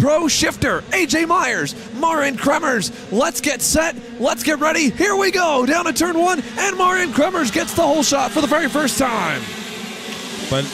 Pro shifter, AJ Myers, Marian Kremers. Let's get set. Let's get ready. Here we go. Down to turn 1, and Marian Kremers gets the whole shot for the very first time. But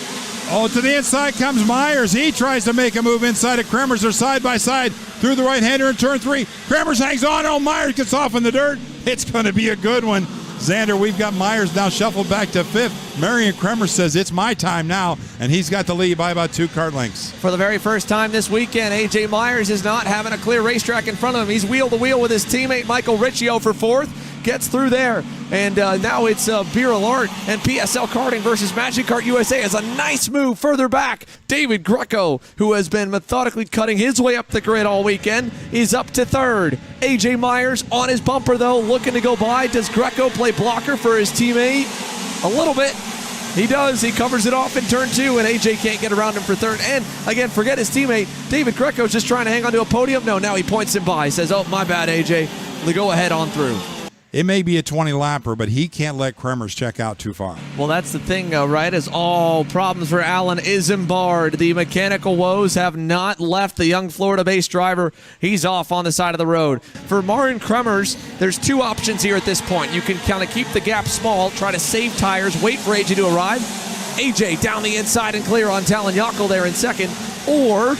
to the inside comes Myers. He tries to make a move inside of Kremers. They're side by side through the right-hander in turn 3. Kremers hangs on. Oh, Myers gets off in the dirt. It's going to be a good one. Xander, we've got Myers now shuffled back to 5th. Marian Kremers says it's my time now, and he's got the lead by about 2 kart lengths. For the very first time this weekend, AJ Myers is not having a clear racetrack in front of him. He's wheel to wheel with his teammate Michael Riccio for 4th. Gets through there, and now it's Beer Alert and PSL Karting versus Magic Kart USA as a nice move further back. David Greco, who has been methodically cutting his way up the grid all weekend, is up to 3rd. AJ Myers on his bumper, though, looking to go by. Does Greco play blocker for his teammate? A little bit. He does. He covers it off in turn 2, and AJ can't get around him for 3rd. And, again, forget his teammate. David Greco's just trying to hang on to a podium. No, now he points him by. He says, oh, my bad, AJ. We go ahead on through. It may be a 20-lapper, but he can't let Kremers check out too far. Well, that's the thing, right, is all problems for Alan Isambard. The mechanical woes have not left the young Florida-based driver. He's off on the side of the road. For Marian Kremers, there's 2 options here at this point. You can kind of keep the gap small, try to save tires, wait for AJ to arrive. AJ down the inside and clear on Talon Yockel there in 2nd. Or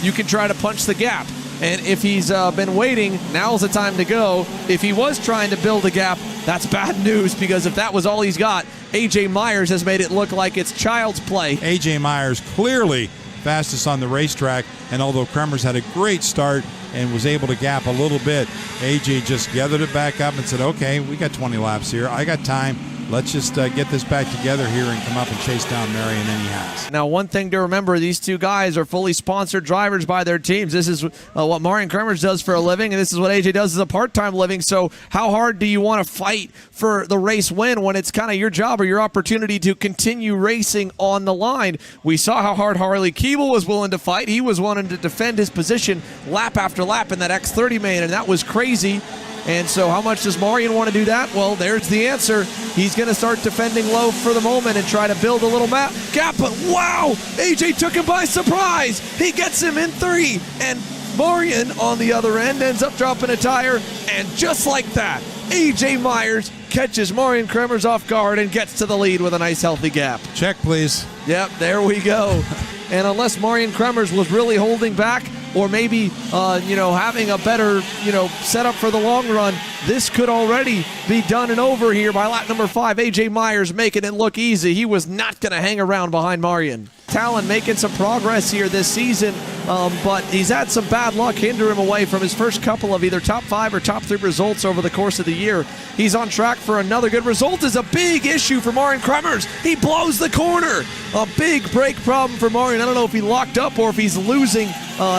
you can try to punch the gap. And if he's been waiting, now's the time to go. If he was trying to build a gap, that's bad news, because if that was all he's got, AJ Myers has made it look like it's child's play. AJ Myers clearly fastest on the racetrack, and although Kremers had a great start and was able to gap a little bit, AJ just gathered it back up and said, okay, we got 20 laps here. I got time. Let's just get this back together here and come up and chase down Marian, and he has. Now, one thing to remember, these 2 guys are fully sponsored drivers by their teams. This is what Marian Kremers does for a living, and this is what AJ does as a part-time living. So how hard do you want to fight for the race win when it's kind of your job or your opportunity to continue racing on the line? We saw how hard Harley Keeble was willing to fight. He was wanting to defend his position lap after lap in that X30 main, and that was crazy. And so how much does Marian want to do that? Well, there's the answer. He's going to start defending low for the moment and try to build a little gap. But wow, AJ took him by surprise. He gets him in 3. And Marian on the other end ends up dropping a tire. And just like that, AJ Myers catches Marian Kremers off guard and gets to the lead with a nice healthy gap. Check, please. Yep, there we go. And unless Marian Kremers was really holding back, or maybe, having a better, setup for the long run, this could already be done and over here by lap number 5. AJ Myers making it look easy. He was not going to hang around behind Marian. Talon making some progress here this season, but he's had some bad luck hinder him away from his first couple of either top 5 or top 3 results over the course of the year. He's on track for another good result. Is a big issue for Marian Kremers. He blows the corner. A big brake problem for Marian. I don't know if he locked up or if he's losing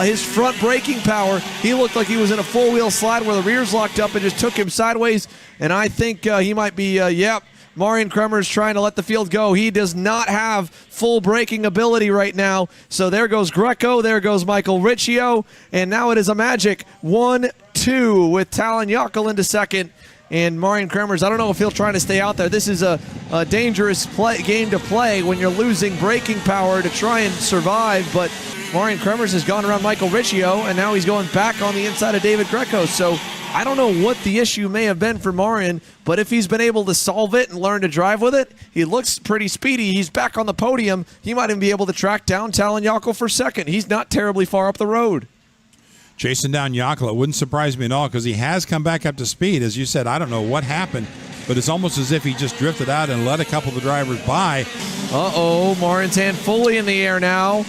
his front braking power. He looked like he was in a four-wheel slide where the rear's locked up and just took him sideways, and I think he might be, Marian Kremers trying to let the field go. He does not have full braking ability right now. So there goes Greco, there goes Michael Riccio, and now it is a magic 1-2 with Talon Yockel into 2nd. And Marian Kremers, I don't know if he'll try to stay out there. This is a dangerous game to play when you're losing braking power to try and survive, but Marian Kremers has gone around Michael Riccio, and now he's going back on the inside of David Greco. So I don't know what the issue may have been for Marian, but if he's been able to solve it and learn to drive with it, he looks pretty speedy. He's back on the podium. He might even be able to track down Talon Yockel for 2nd. He's not terribly far up the road. Chasing down Yockel, it wouldn't surprise me at all because he has come back up to speed. As you said, I don't know what happened, but it's almost as if he just drifted out and let a couple of the drivers by. Marian's hand fully in the air now.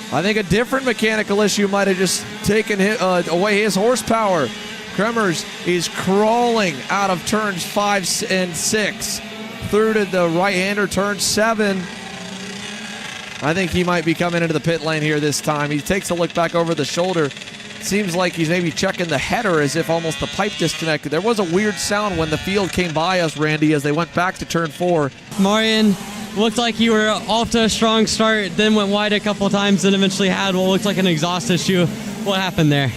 I think a different mechanical issue might have just taken away his horsepower. Kremers is crawling out of turns 5 and 6 through to the right-hander, turn 7. I think he might be coming into the pit lane here this time. He takes a look back over the shoulder. Seems like he's maybe checking the header as if almost the pipe disconnected. There was a weird sound when the field came by us, Randy, as they went back to turn 4. Marian, looked like you were off to a strong start, then went wide a couple of times, and eventually had what looked like an exhaust issue. What happened there?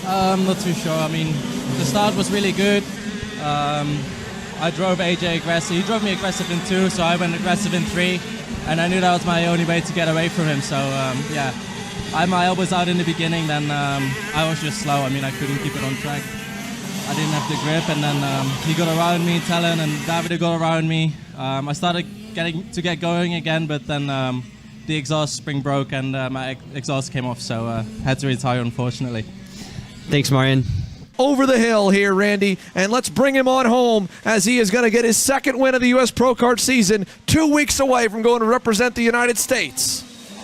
I'm not too sure. I mean, the start was really good. I drove AJ aggressive. He drove me aggressive in 2, so I went aggressive in 3. And I knew that was my only way to get away from him. So, I had my elbows out in the beginning, then I was just slow. I mean, I couldn't keep it on track. I didn't have the grip, and then he got around me, Talon and Davide got around me. I started get going again, but then the exhaust spring broke and my exhaust came off, so had to retire, unfortunately. Thanks, Marian. Over the hill here, Randy, and let's bring him on home as he is going to get his second win of the US Pro Kart season, 2 weeks away from going to represent the United States.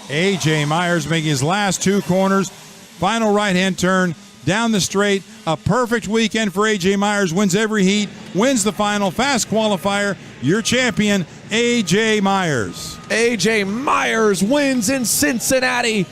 AJ Myers making his last 2 corners, final right-hand turn, down the straight. A perfect weekend for AJ Myers, wins every heat, wins the final, fast qualifier. Your champion, AJ Myers. AJ Myers wins in Cincinnati.